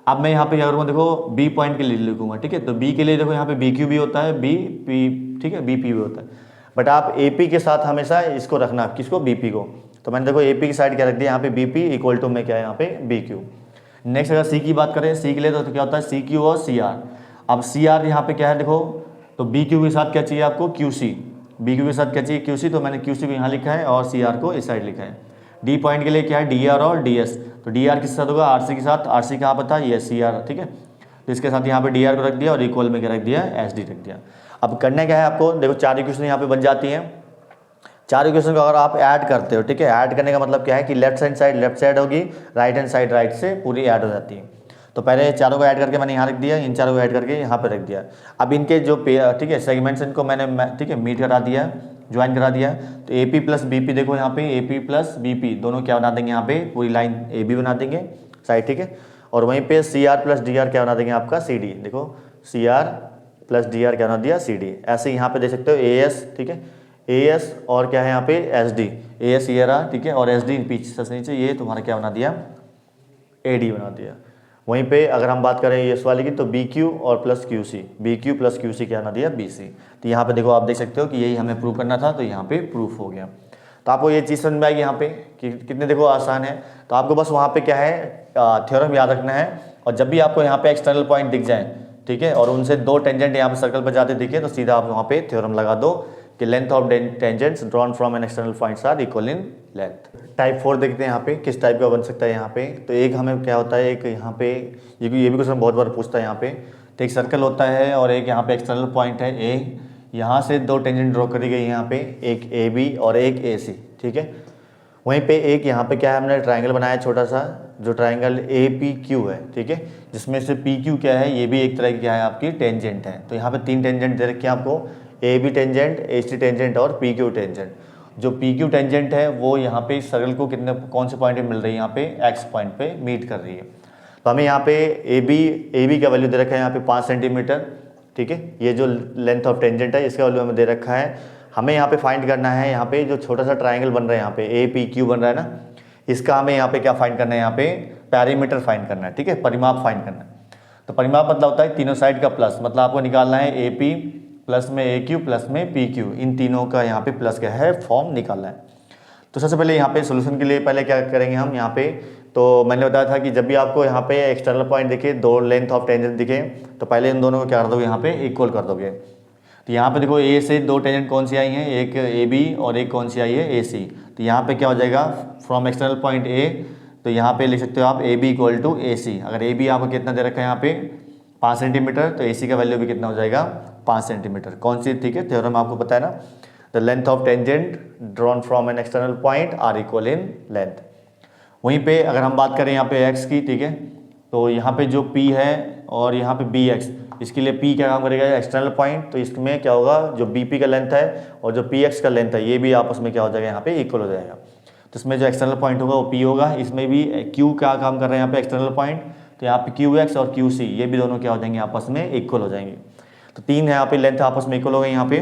अब मैं यहाँ पे क्या करूँगा, देखो बी पॉइंट के लिए लिखूंगा, ठीक है, तो बी के लिए देखो यहाँ पे बी क्यू भी होता है, बी पी, ठीक है, बी पी भी होता है, बट आप ए पी के साथ हमेशा इसको रखना, किसको, बी पी को। तो मैंने देखो ए पी की साइड क्या रख दिया, यहाँ पे बी पी इक्वल टू में क्या है, यहाँ पे बी क्यू। नेक्स्ट अगर सी की बात करें, सी के लिए तो क्या होता है, सी क्यू और सी आर। अब सी आर यहाँ पे क्या है, देखो तो बी क्यू के साथ क्या चाहिए आपको, क्यू सी, बी क्यू के साथ क्या चाहिए, क्यू सी, तो मैंने क्यू सी को यहाँ लिखा है और सी आर को इस साइड लिखा है। डी पॉइंट के लिए क्या है, डी आर और डी एस, तो डी आर किसके साथ होगा, आर सी के साथ, आर सी कहाँ पर था, ये सी आर, ठीक है, तो इसके साथ यहाँ पे डी आर को रख दिया और इक्वल में क्या रख दिया, एस डी रख दिया। अब करना क्या है आपको, देखो 4 इक्वेशन यहाँ पे बन जाती हैं। 4 इक्वेशन को अगर आप ऐड करते हो, ठीक है, ऐड करने का मतलब क्या है कि left hand side left side होगी, राइट हैंड साइड राइट से पूरी ऐड हो जाती है। तो पहले चारों को ऐड करके मैंने यहाँ रख दिया, इन चारों को ऐड करके यहाँ पे रख दिया। अब इनके जो ठीक है सेगमेंट्स इनको मैंने ठीक है मीट करा दिया, ज्वाइन करा दिया। तो A P plus B P, देखो यहाँ पे A P plus B P दोनों क्या बना देंगे, यहाँ पे पूरी लाइन ए बी बना देंगे साइड, ठीक है। और वहीं पे C R plus D R क्या बना देंगे आपका, सी डी, देखो C R plus D R क्या बना दिया, सी डी। ऐसे यहाँ पे देख सकते हो ए एस, ठीक है, ए एस और क्या है यहाँ पे एस डी, ए एस ये रहा, ठीक है, और एस डी पीछे से नीचे ये तुम्हारा क्या बना दिया, ए डी बना दिया। वहीं पे अगर हम बात करें इस वाले की तो बी क्यू और plus Q C, B Q plus Q C क्या बना दिया, बी सी। तो यहाँ पे देखो आप देख सकते हो कि यही हमें प्रूव करना था, तो यहाँ पे प्रूफ हो गया। तो आपको ये चीज़ समझ में आएगी यहाँ पे कि कितने देखो आसान है। तो आपको बस वहाँ पे क्या है, थ्योरम याद रखना है, और जब भी आपको यहाँ पे एक्सटर्नल पॉइंट दिख जाए, ठीक है, और उनसे 2 टेंजेंट यहाँ पे सर्कल पर जाते दिखे, तो सीधा आप वहाँ पे थ्योरम लगा दो कि length of tangents drawn from an external points are equal in length. Type 4 देखते हैं यहाँ पे किस टाइप का बन सकता है यहाँ पे। तो एक हमें क्या होता है, एक यहाँ पे ये भी क्वेश्चन बहुत बार पूछता है यहाँ पे। तो एक सर्कल होता है और एक यहाँ पे एक्सटर्नल पॉइंट है ए, यहाँ से 2 टेंजेंट ड्रॉ करी गई यहाँ पे, एक ए बी और एक ए सी, ठीक है। वहीं पे एक यहाँ पे क्या है, हमने ट्राइंगल बनाया छोटा सा, जो ट्राइंगल ए पी क्यू है, ठीक है, जिसमें से पी क्यू क्या है, ये भी एक तरह की क्या है आपकी टेंजेंट है। तो यहाँ पे 3 टेंजेंट दे रखे हैं आपको, A B tangent, H T tangent और पी क्यू टेंजेंट। जो पी क्यू टेंजेंट है वो यहाँ पे इस सर्कल को कितने कौन से पॉइंट पे मिल रही है, यहाँ पे एक्स पॉइंट पे मीट कर रही है। तो हमें यहाँ पे ए बी का वैल्यू दे रखा है यहाँ पे 5 सेंटीमीटर, ठीक है। ये जो लेंथ ऑफ टेंजेंट है इसका वैल्यू हमें दे रखा है। हमें यहाँ पे फाइंड करना है, यहाँ पे जो छोटा सा ट्राइंगल बन रहा है यहाँ पे ए पी क्यू बन रहा है ना, इसका हमें यहाँ पे क्या फाइंड करना है, यहाँ पे पैरीमीटर फाइंड करना है, ठीक है, परिमाप फाइंड करना है। तो परिमाप मतलब होता है तीनों साइड का प्लस, मतलब आपको निकालना है ए पी प्लस में ए क्यू प्लस में पी क्यू, इन तीनों का यहाँ पे प्लस क्या है फॉर्म निकालना है। तो सबसे पहले यहाँ पे सोल्यूशन के लिए पहले क्या करेंगे हम यहाँ पे, तो मैंने बताया था कि जब भी आपको यहाँ पे एक्सटर्नल पॉइंट दिखे, दो लेंथ ऑफ टेंजेंट दिखे, तो पहले इन दोनों को क्या कर दोगे, यहाँ पे इक्वल कर दोगे। तो यहाँ पे देखो ए से दो टेंजेंट कौन सी आई हैं, एक ए बी और एक कौन सी आई है, ए सी। तो यहाँ पे क्या हो जाएगा, फ्रॉम एक्सटर्नल पॉइंट ए, तो यहाँ पे लिख सकते हो आप ए बी इक्वल टू ए सी। अगर ए बी आपको कितना दे रखा है यहाँ पे 5 सेंटीमीटर, तो ए सी का वैल्यू भी कितना हो जाएगा 5 सेंटीमीटर। कौन सी, ठीक है, थ्योरम आपको पता है ना, the length of tangent drawn from an external point are equal in length. वहीं पे अगर हम बात करें यहाँ पे x की, ठीक है, तो यहाँ पे जो p है और यहाँ पे bx, इसके लिए p क्या काम करेगा, एक्सटर्नल पॉइंट, तो इसमें क्या होगा, जो bp का लेंथ है और जो px का लेंथ है, ये भी आपस में क्या हो जाएगा, यहाँ पे इक्वल हो जाएगा। तो इसमें जो एक्सटर्नल पॉइंट होगा वो p होगा, इसमें भी q क्या काम कर रहे हैं यहाँ पे एक्सटर्नल पॉइंट, तो यहाँ पे qx और qc ये भी दोनों क्या हो जाएंगे, आपस में इक्वल हो जाएंगे। तो 3 है यहाँ पे लेंथ आपस में इक्वल हो गई यहाँ पे,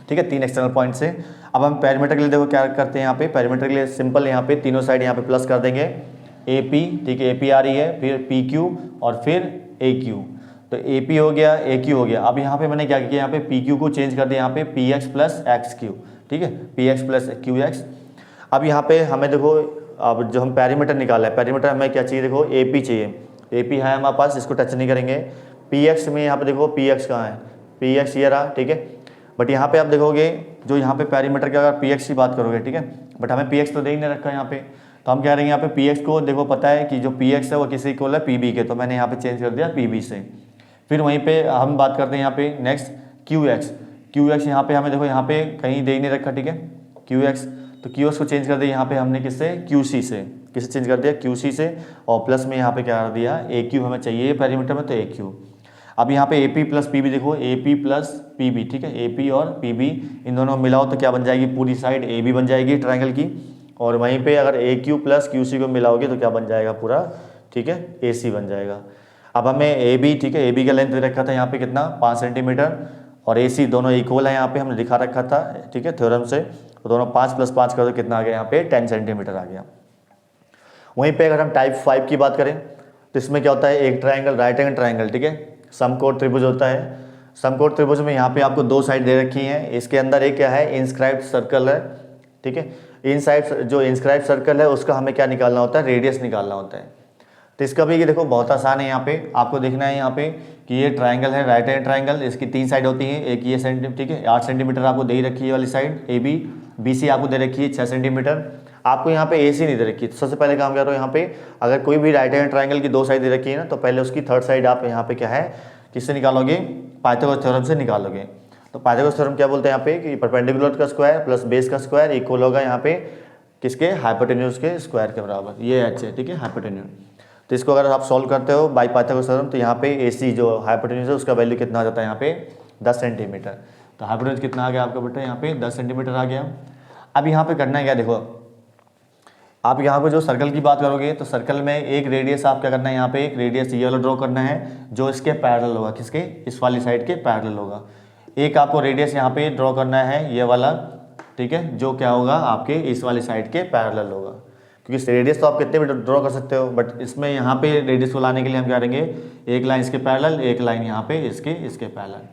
ठीक है, 3 एक्सटर्नल पॉइंट से। अब हम पेरीमीटर के लिए देखो क्या करते हैं, यहाँ पे पेरीमीटर के लिए सिंपल, यहाँ पे तीनों साइड यहाँ पे प्लस कर देंगे, ए पी, ठीक है, ए पी आ रही है, फिर पी क्यू और फिर ए क्यू। तो ए पी हो गया, ए क्यू हो गया। अब यहाँ पे मैंने क्या किया, यहाँ पे पी क्यू को चेंज कर दिया, यहाँ पे P x plus x Q, ठीक है, P x plus Q x. अब यहाँ पे हमें देखो, अब जो हम पेरीमीटर निकाला है, पेरीमीटर हमें क्या चाहिए, देखो ए पी चाहिए, ए पी है हमारे पास, इसको टच नहीं करेंगे। पी एक्स में यहाँ पे देखो पी एक्स कहाँ है, पी एक्स ये रहा, ठीक है, बट यहाँ पे आप देखोगे जो यहाँ पे पेरीमीटर के अगर px की बात करोगे, ठीक है, बट हमें px तो दे ही नहीं रखा है यहाँ पे, तो हम कह रहे हैं यहाँ पे px को देखो पता है कि जो px है वो किसी इक्वल है pb के, तो मैंने यहाँ पे चेंज कर दिया pb से। फिर वहीं पे हम बात करते हैं यहाँ पे नेक्स्ट qx यहाँ पे हमें देखो यहाँ पे कहीं दे ही नहीं रखा, ठीक है, qx, तो qx को चेंज कर दिया यहाँ पे हमने किससे, qc से, किससे चेंज कर दिया, qc से, और प्लस में यहाँ पे क्या कर दिया, aq हमें चाहिए पेरीमीटर में, तो aq। अब यहाँ पे AP प्लस PB देखो, AP प्लस PB, ठीक है, AP और PB इन दोनों मिलाओ तो क्या बन जाएगी, पूरी साइड AB बन जाएगी ट्रायंगल की। और वहीं पे अगर AQ प्लस QC को मिलाओगे तो क्या बन जाएगा पूरा, ठीक है, AC बन जाएगा। अब हमें AB, ठीक है, AB का लेंथ दे रखा था यहाँ पे कितना 5 सेंटीमीटर, और AC दोनों इक्वल है, यहाँ पे हमने दिखा रखा था, ठीक है, थ्योरम से, तो दोनों 5 + 5 कर दो, कितना आ गया यहाँ पे 10 सेंटीमीटर आ गया। वहीं पे अगर हम टाइप 5 की बात करें तो इसमें क्या होता है, एक ट्रायंगल, राइट एंगल ट्रायंगल, ठीक है, समकोण त्रिभुज होता है। समकोण त्रिभुज में यहाँ पे आपको 2 साइड दे रखी हैं, इसके अंदर एक क्या है, इंस्क्राइब्ड सर्कल है, ठीक है, इनसाइड जो इंस्क्राइब्ड सर्कल है उसका हमें क्या निकालना होता है, रेडियस निकालना होता है। तो इसका भी ये देखो बहुत आसान है, यहाँ पे आपको देखना है यहाँ पे कि ये ट्राइंगल है, राइट हैंड ट्राइंगल, इसकी 3 साइड होती हैं, एक ये सेंटीमीटर, ठीक है, 8 सेंटीमीटर आपको दे रखी है वाली side A B, B C आपको दे रखी है 6 सेंटीमीटर, आपको यहाँ पे ए सी नहीं दे रखी। तो सबसे पहले काम करो, यहाँ पे अगर कोई भी राइट हैंड ट्राइंगल की 2 साइड दे रखी है ना, तो पहले उसकी 3rd साइड आप यहाँ पे क्या है, किससे निकालोगे, पाइथागोरस थ्योरम से निकालोगे। तो पाइथागोरस थ्योरम क्या बोलते हैं यहाँ पे कि परपेंडिकुलर का स्क्वायर प्लस बेस का स्क्वायर इक्वल होगा यहाँ पे किसके, हाइपोटेन्यूज के स्क्वायर के बराबर, ये एच है, ठीक है, हाइपोटेन्यूज। तो इसको अगर आप सॉल्व करते हो बाई पाइथागोरस थ्योरम, तो यहाँ पे ए सी जो हाइपोटेन्यूज है उसका वैल्यू कितना आ जाता है यहाँ पे 10 सेंटीमीटर। तो हाइपोटेन्यूज कितना आ गया आपका बेटा, यहाँ पे 10 सेंटीमीटर आ गया। अब यहाँ पे करना है क्या, देखो आप यहाँ पे जो सर्कल की बात करोगे तो सर्कल में एक रेडियस आप क्या करना है, यहाँ पे एक रेडियस ये वाला ड्रॉ करना है जो इसके पैरेलल होगा, किसके, इस वाली साइड के पैरेलल होगा। एक आपको रेडियस यहाँ पे ड्रॉ करना है ये वाला, ठीक है, जो क्या होगा आपके इस वाली साइड के पैरेलल होगा, क्योंकि रेडियस तो आप कितने भी ड्रॉ कर सकते हो, बट इसमें यहाँ पे रेडियस को लाने के लिए हम क्या करेंगे, एक लाइन इसके पैरेलल, एक लाइन यहाँ पे इसके पैरेलल।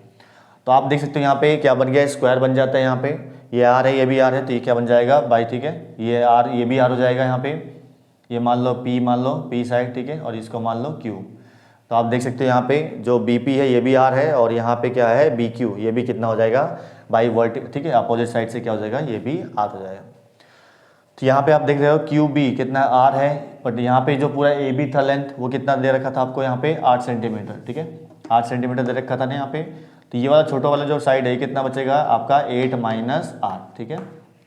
तो आप देख सकते हो यहाँ पे क्या बन गया, स्क्वायर बन जाता है, यहाँ पे ये आर है, ये भी आर है, तो ये क्या बन जाएगा बाई, ठीक है, ये आर, ये भी आर हो जाएगा यहाँ पे, ये मान लो पी, मान लो पी साइड, ठीक है, और इसको मान लो क्यू। तो आप देख सकते हो यहाँ पे जो बी पी है ये भी आर है, और यहाँ पे क्या है बी क्यू, ये भी कितना हो जाएगा बाई वर्टि, ठीक है, अपोजिट साइड से क्या हो जाएगा, ये भी आर हो जाएगा। तो यहाँ पे आप देख रहे हो क्यू बी कितना आर है, बट यहाँ पे जो पूरा ए बी था लेंथ वो कितना दे रखा था आपको यहाँ पे 8 सेंटीमीटर, ठीक है, 8 सेंटीमीटर दे रखा था ना यहाँ पे। तो ये वाला छोटा वाला जो साइड है कितना बचेगा आपका 8 माइनस आर, ठीक है,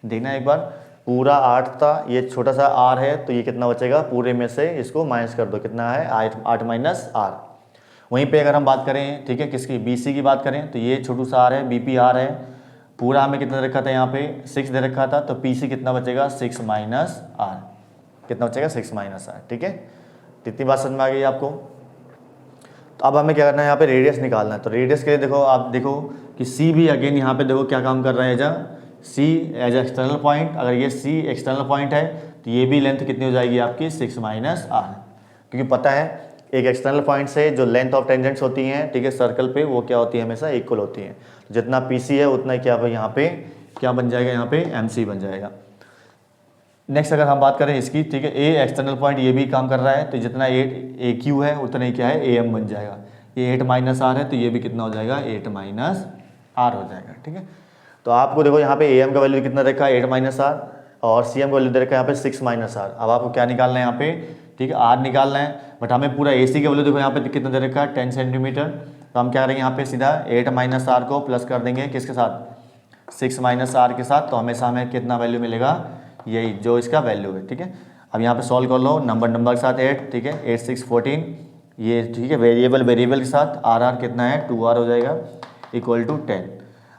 देखना एक बार, पूरा 8 था, ये छोटा सा आर है, तो ये कितना बचेगा, पूरे में से इसको माइनस कर दो, कितना है 8 माइनस आर। वहीं पे अगर हम बात करें, ठीक है, किसकी, बी सी की बात करें, तो ये छोटू सा आर है, बी पी आर है, पूरा हमें कितना दे रखा था यहाँ पे 6 दे रखा था, तो पी सी कितना बचेगा 6 माइनस आर, कितना बचेगा 6 माइनस आर, ठीक है। तो इतनी बात समझ में आ गई आपको। तो अब हमें क्या करना है, यहाँ पे रेडियस निकालना है। तो रेडियस के लिए देखो, आप देखो कि सी भी अगेन यहाँ पे देखो क्या काम कर रहा है, एज सी एज एक्सटर्नल पॉइंट। अगर ये सी एक्सटर्नल पॉइंट है तो ये भी लेंथ कितनी हो जाएगी आपकी 6 माइनस आर, क्योंकि पता है एक एक्सटर्नल पॉइंट से जो लेंथ ऑफ टेंजेंट्स होती हैं, ठीक है, सर्कल पे वो क्या होती है, हमेशा इक्वल होती हैं। जितना पी सी है उतना क्या यहाँ पे क्या बन जाएगा, यहाँ पे एम सी बन जाएगा। नेक्स्ट अगर हम बात करें इसकी, ठीक है, ए एक्सटर्नल पॉइंट ये भी काम कर रहा है, तो जितना ए क्यू है उतना ही क्या है ए एम बन जाएगा। ये 8 माइनस आर है तो ये भी कितना हो जाएगा 8 माइनस आर हो जाएगा, ठीक है। तो आपको देखो यहाँ पे ए एम का वैल्यू कितना रखा है 8 माइनस आर, और सी एम का वैल्यू दे रखा है यहाँ पे 6 माइनस आर। अब आपको क्या निकालना है यहाँ पे, ठीक है, आर निकालना है, बट हमें पूरा ए सी का वैल्यू देखो यहाँ पे कितना दे रखा है 10 सेंटीमीटर। तो हम क्या करेंगे यहाँ पे सीधा 8 माइनस आर को प्लस कर देंगे किसके साथ 6 माइनस आर के साथ, तो हमेशा हमें कितना वैल्यू मिलेगा यही जो इसका वैल्यू है, ठीक है। अब यहाँ पे सॉल्व कर लो, नंबर के साथ 8, ठीक है, 8 6 14, ये ठीक है वेरिएबल के साथ आर कितना है 2r हो जाएगा इक्वल टू 10।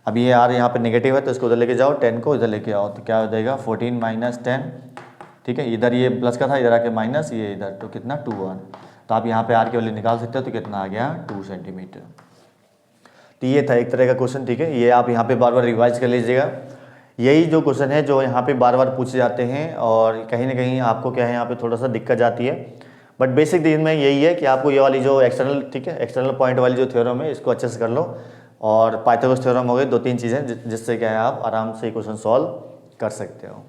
अब ये आर यहाँ पे नेगेटिव है तो इसको उधर लेके जाओ, 10 को इधर लेके आओ, तो क्या हो जाएगा 14 माइनस 10, ठीक है, इधर ये प्लस का था इधर आके माइनस, ये इधर, तो कितना 2r। तो आप यहाँ पे आर की वैल्यू निकाल सकते हो, तो कितना आ गया 2 सेंटीमीटर। तो ये था एक तरह का क्वेश्चन, ठीक है, ये आप यहाँ पे बार बार रिवाइज कर लीजिएगा। यही जो क्वेश्चन है जो यहाँ पे बार बार पूछे जाते हैं, और कहीं ना कहीं आपको क्या है यहाँ पे थोड़ा सा दिक्कत जाती है, बट बेसिक चीज़ में यही है कि आपको ये वाली जो एक्सटर्नल, ठीक है, एक्सटर्नल पॉइंट वाली जो थ्योरम है इसको अच्छे से कर लो, और पाइथागोरस थ्योरम हो गए, 2-3 चीज़ें जिससे क्या है आप आराम से क्वेश्चन सॉल्व कर सकते हो।